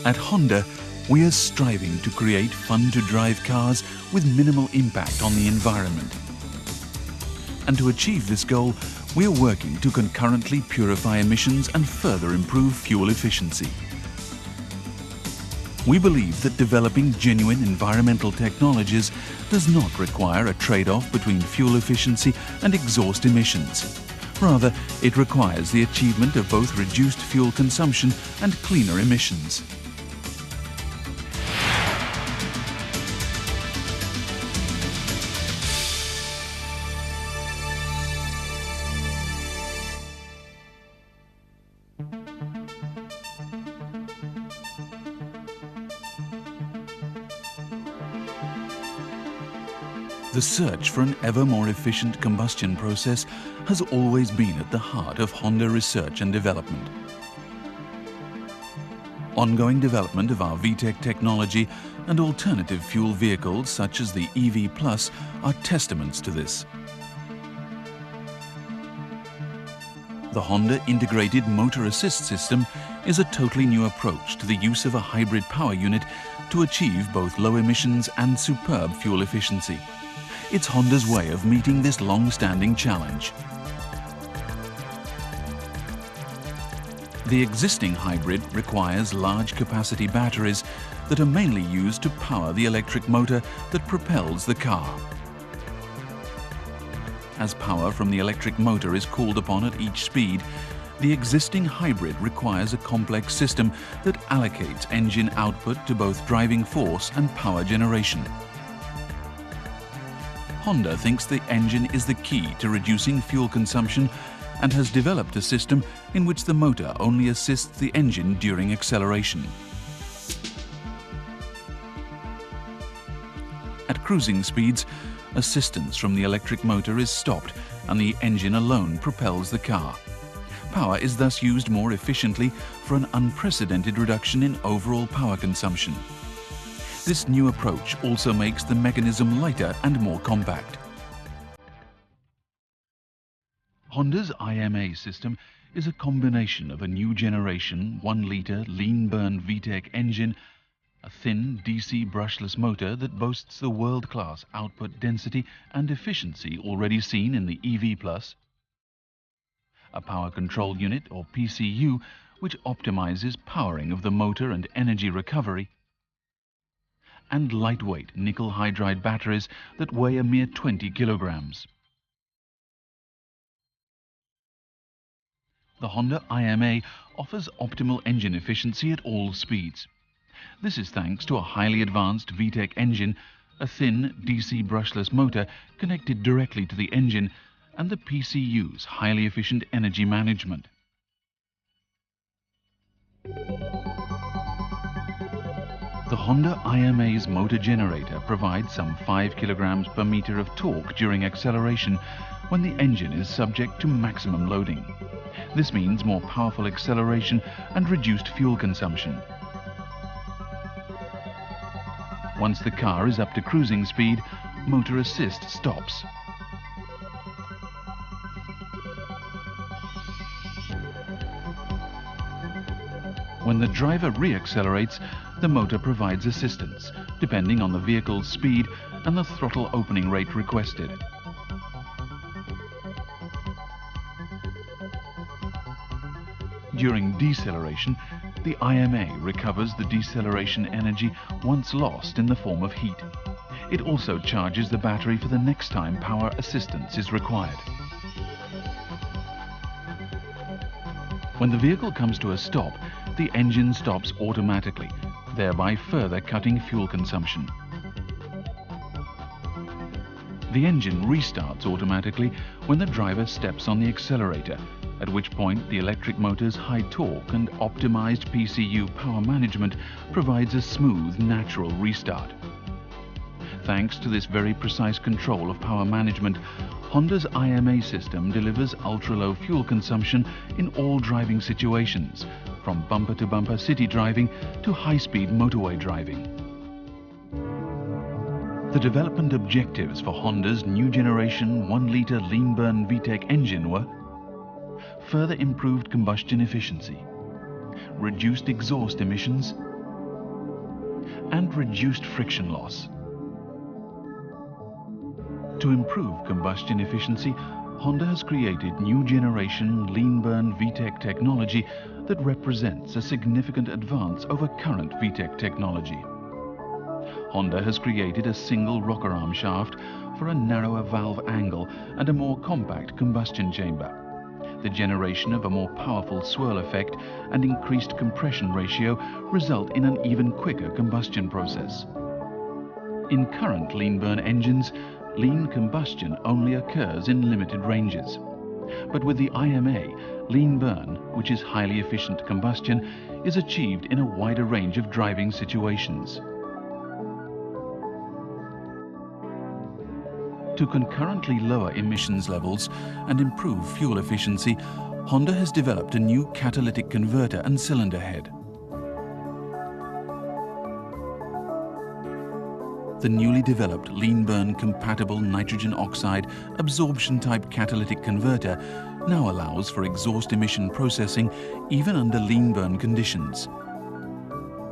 At Honda, we are striving to create fun-to-drive cars with minimal impact on the environment. And to achieve this goal, we are working to concurrently purify emissions and further improve fuel efficiency. We believe that developing genuine environmental technologies does not require a trade-off between fuel efficiency and exhaust emissions. Rather, it requires the achievement of both reduced fuel consumption and cleaner emissions. The search for an ever more efficient combustion process has always been at the heart of Honda research and development. Ongoing development of our VTEC technology and alternative fuel vehicles such as the EV Plus are testaments to this. The Honda Integrated Motor Assist System is a totally new approach to the use of a hybrid power unit to achieve both low emissions and superb fuel efficiency. It's Honda's way of meeting this long-standing challenge. The existing hybrid requires large capacity batteries that are mainly used to power the electric motor that propels the car. As power from the electric motor is called upon at each speed, the existing hybrid requires a complex system that allocates engine output to both driving force and power generation. Honda thinks the engine is the key to reducing fuel consumption and has developed a system in which the motor only assists the engine during acceleration. At cruising speeds, assistance from the electric motor is stopped and the engine alone propels the car. Power is thus used more efficiently for an unprecedented reduction in overall power consumption. This new approach also makes the mechanism lighter and more compact. Honda's IMA system is a combination of a new generation 1-litre lean-burn VTEC engine, a thin DC brushless motor that boasts the world-class output density and efficiency already seen in the EV Plus, a power control unit or PCU which optimizes powering of the motor and energy recovery, and lightweight nickel hydride batteries that weigh a mere 20 kilograms. The Honda IMA offers optimal engine efficiency at all speeds. This is thanks to a highly advanced VTEC engine, a thin DC brushless motor connected directly to the engine, and the PCU's highly efficient energy management. The Honda IMA's motor generator provides some 5 kilograms per meter of torque during acceleration when the engine is subject to maximum loading. This means more powerful acceleration and reduced fuel consumption. Once the car is up to cruising speed, motor assist stops. When the driver re-accelerates, the motor provides assistance, depending on the vehicle's speed and the throttle opening rate requested. During deceleration, the IMA recovers the deceleration energy once lost in the form of heat. It also charges the battery for the next time power assistance is required. When the vehicle comes to a stop, the engine stops automatically, thereby further cutting fuel consumption. The engine restarts automatically when the driver steps on the accelerator, at which point the electric motor's high torque and optimized PCU power management provides a smooth, natural restart. Thanks to this very precise control of power management, Honda's IMA system delivers ultra-low fuel consumption in all driving situations, from bumper-to-bumper city driving to high-speed motorway driving. The development objectives for Honda's new generation 1-litre lean-burn VTEC engine were further improved combustion efficiency, reduced exhaust emissions, and reduced friction loss. To improve combustion efficiency, Honda has created new generation lean burn VTEC technology that represents a significant advance over current VTEC technology. Honda has created a single rocker arm shaft for a narrower valve angle and a more compact combustion chamber. The generation of a more powerful swirl effect and increased compression ratio result in an even quicker combustion process. In current lean burn engines, lean combustion only occurs in limited ranges. But with the IMA, lean burn, which is highly efficient combustion, is achieved in a wider range of driving situations. To concurrently lower emissions levels and improve fuel efficiency, Honda has developed a new catalytic converter and cylinder head. The newly developed lean burn compatible nitrogen oxide absorption type catalytic converter now allows for exhaust emission processing even under lean burn conditions.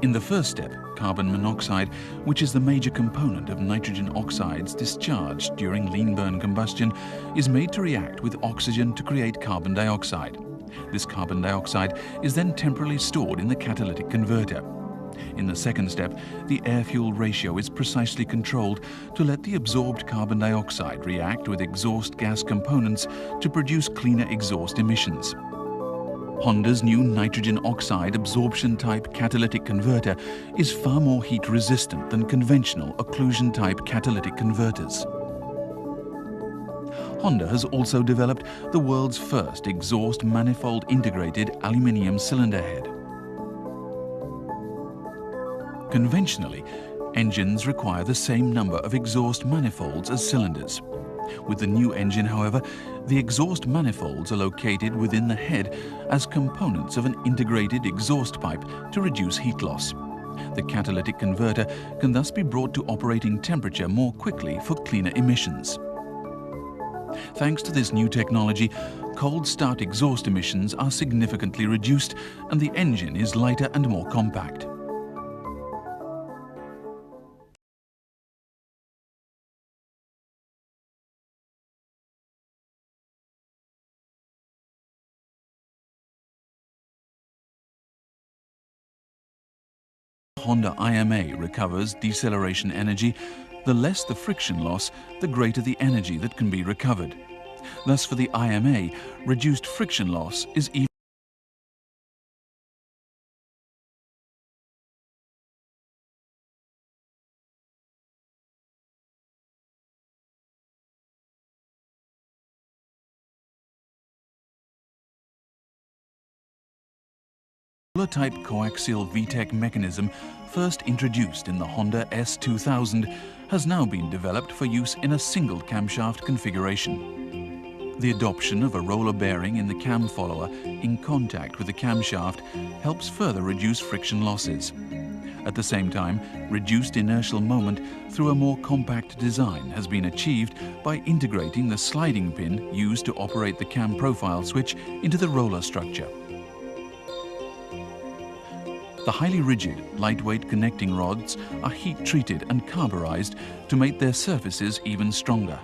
In the first step, carbon monoxide, which is the major component of nitrogen oxides discharged during lean burn combustion, is made to react with oxygen to create carbon dioxide. This carbon dioxide is then temporarily stored in the catalytic converter. In the second step, the air-fuel ratio is precisely controlled to let the absorbed carbon dioxide react with exhaust gas components to produce cleaner exhaust emissions. Honda's new nitrogen oxide absorption type catalytic converter is far more heat resistant than conventional occlusion type catalytic converters. Honda has also developed the world's first exhaust manifold integrated aluminium cylinder head. Conventionally, engines require the same number of exhaust manifolds as cylinders. With the new engine, however, the exhaust manifolds are located within the head as components of an integrated exhaust pipe to reduce heat loss. The catalytic converter can thus be brought to operating temperature more quickly for cleaner emissions. Thanks to this new technology, cold start exhaust emissions are significantly reduced and the engine is lighter and more compact. Honda IMA recovers deceleration energy, the less the friction loss, the greater the energy that can be recovered. Thus, for the IMA, reduced friction loss is even type coaxial VTEC mechanism, first introduced in the Honda S2000, has now been developed for use in a single camshaft configuration. The adoption of a roller bearing in the cam follower in contact with the camshaft helps further reduce friction losses. At the same time, reduced inertial moment through a more compact design has been achieved by integrating the sliding pin used to operate the cam profile switch into the roller structure. The highly rigid, lightweight connecting rods are heat-treated and carburized to make their surfaces even stronger.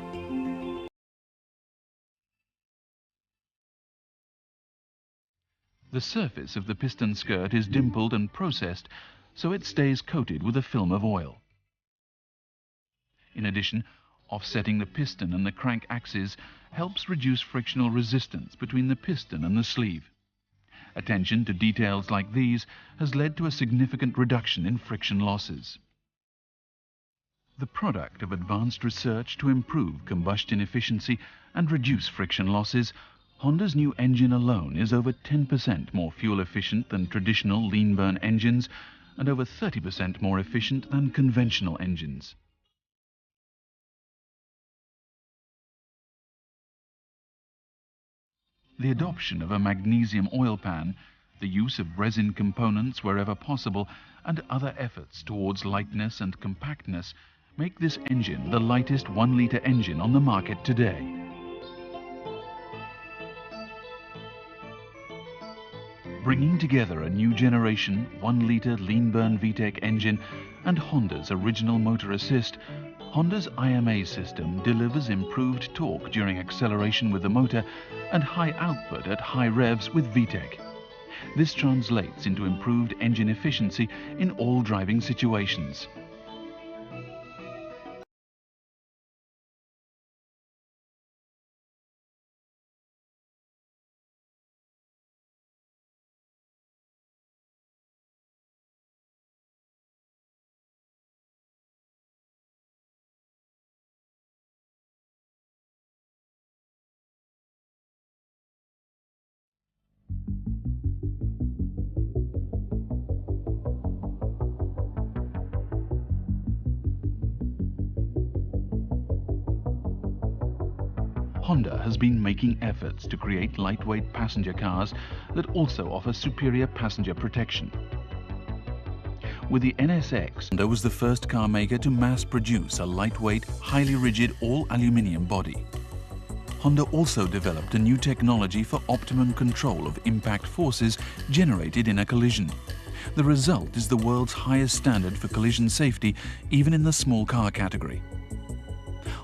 The surface of the piston skirt is dimpled and processed so it stays coated with a film of oil. In addition, offsetting the piston and the crank axes helps reduce frictional resistance between the piston and the sleeve. Attention to details like these has led to a significant reduction in friction losses. The product of advanced research to improve combustion efficiency and reduce friction losses, Honda's new engine alone is over 10% more fuel efficient than traditional lean burn engines and over 30% more efficient than conventional engines. The adoption of a magnesium oil pan, the use of resin components wherever possible, and other efforts towards lightness and compactness make this engine the lightest 1-litre engine on the market today. Bringing together a new generation 1-litre lean burn VTEC engine and Honda's original motor assist, Honda's IMA system delivers improved torque during acceleration with the motor and high output at high revs with VTEC. This translates into improved engine efficiency in all driving situations. Honda has been making efforts to create lightweight passenger cars that also offer superior passenger protection. With the NSX, Honda was the first car maker to mass produce a lightweight, highly rigid all-aluminium body. Honda also developed a new technology for optimum control of impact forces generated in a collision. The result is the world's highest standard for collision safety, even in the small car category.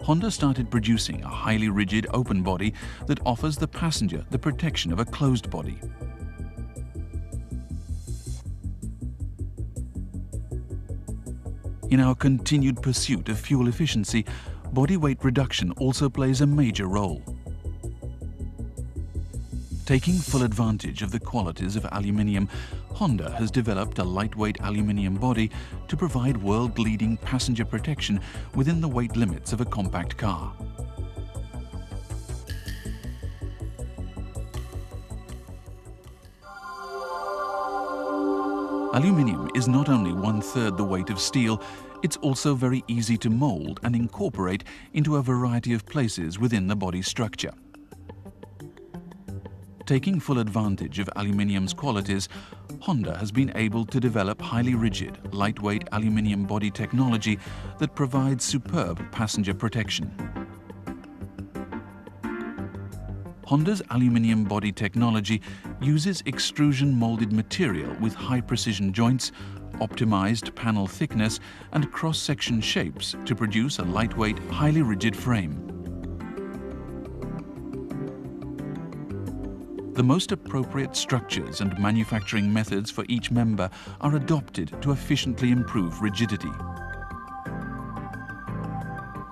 Honda started producing a highly rigid open body that offers the passenger the protection of a closed body. In our continued pursuit of fuel efficiency, body weight reduction also plays a major role. Taking full advantage of the qualities of aluminium, Honda has developed a lightweight aluminium body to provide world-leading passenger protection within the weight limits of a compact car. Aluminium is not only 1/3 the weight of steel, it's also very easy to mold and incorporate into a variety of places within the body structure. Taking full advantage of aluminium's qualities, Honda has been able to develop highly rigid, lightweight aluminium body technology that provides superb passenger protection. Honda's aluminium body technology uses extrusion molded material with high precision joints, optimized panel thickness and cross-section shapes to produce a lightweight, highly rigid frame. The most appropriate structures and manufacturing methods for each member are adopted to efficiently improve rigidity.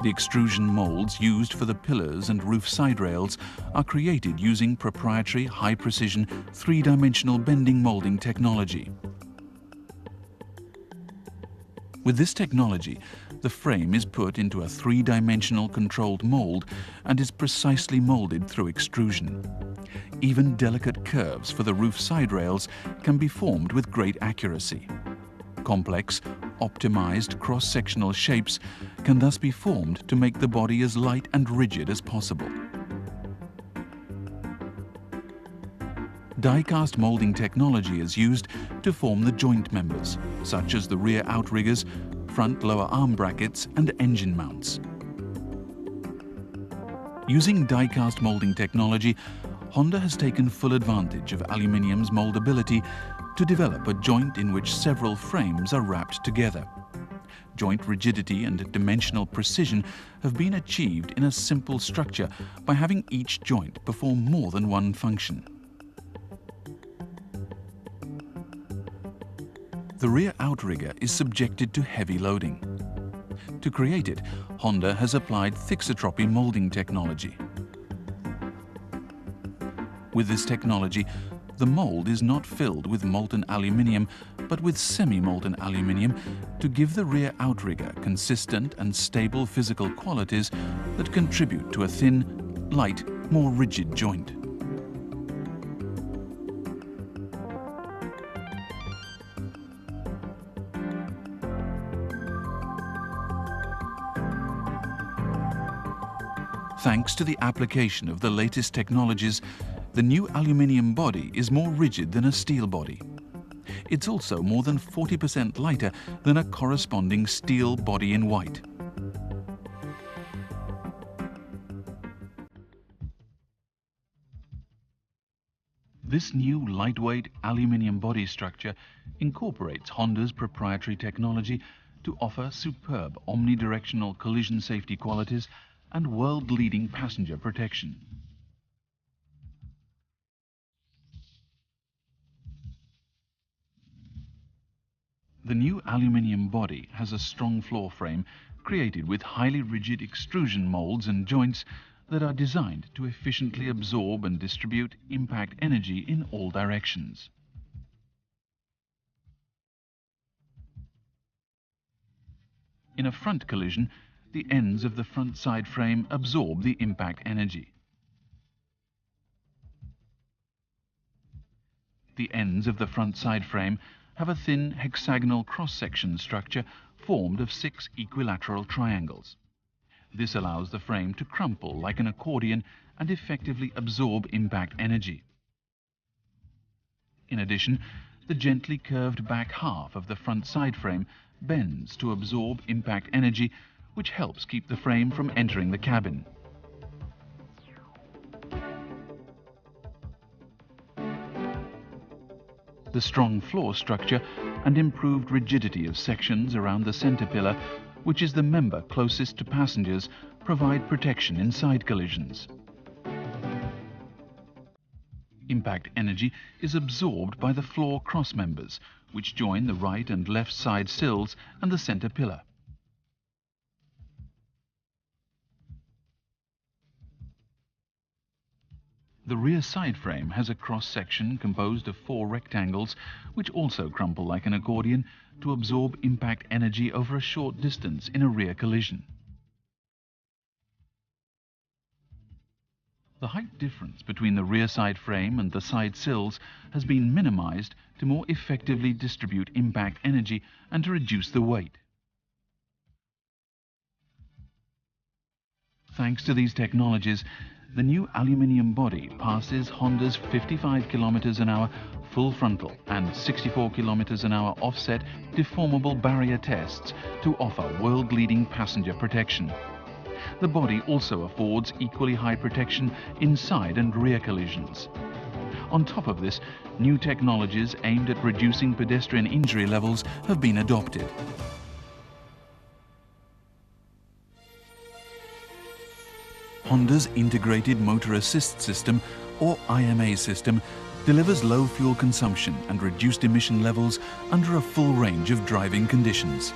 The extrusion molds used for the pillars and roof side rails are created using proprietary high-precision three-dimensional bending molding technology. With this technology, the frame is put into a three-dimensional controlled mold and is precisely molded through extrusion. Even delicate curves for the roof side rails can be formed with great accuracy. Complex, optimized cross-sectional shapes can thus be formed to make the body as light and rigid as possible. Die-cast molding technology is used to form the joint members, such as the rear outriggers, front lower arm brackets and engine mounts. Using die-cast molding technology, Honda has taken full advantage of aluminium's moldability to develop a joint in which several frames are wrapped together. Joint rigidity and dimensional precision have been achieved in a simple structure by having each joint perform more than one function. The rear outrigger is subjected to heavy loading. To create it, Honda has applied thixotropy molding technology. With this technology, the mold is not filled with molten aluminium, but with semi-molten aluminium to give the rear outrigger consistent and stable physical qualities that contribute to a thin, light, more rigid joint. Thanks to the application of the latest technologies, the new aluminium body is more rigid than a steel body. It's also more than 40% lighter than a corresponding steel body in white. This new lightweight aluminium body structure incorporates Honda's proprietary technology to offer superb omnidirectional collision safety qualities and world-leading passenger protection. The new aluminium body has a strong floor frame created with highly rigid extrusion molds and joints that are designed to efficiently absorb and distribute impact energy in all directions. In a front collision, the ends of the front side frame absorb the impact energy. The ends of the front side frame have a thin hexagonal cross-section structure formed of 6 equilateral triangles. This allows the frame to crumple like an accordion and effectively absorb impact energy. In addition, the gently curved back half of the front side frame bends to absorb impact energy, which helps keep the frame from entering the cabin. The strong floor structure and improved rigidity of sections around the center pillar, which is the member closest to passengers, provide protection in side collisions. Impact energy is absorbed by the floor cross members, which join the right and left side sills and the center pillar. The rear side frame has a cross-section composed of 4 rectangles, which also crumple like an accordion to absorb impact energy over a short distance in a rear collision. The height difference between the rear side frame and the side sills has been minimized to more effectively distribute impact energy and to reduce the weight. Thanks to these technologies, the new aluminium body passes Honda's 55 km/h full frontal and 64 km/h offset deformable barrier tests to offer world-leading passenger protection. The body also affords equally high protection in side and rear collisions. On top of this, new technologies aimed at reducing pedestrian injury levels have been adopted. Honda's Integrated Motor Assist System, or IMA system, delivers low fuel consumption and reduced emission levels under a full range of driving conditions.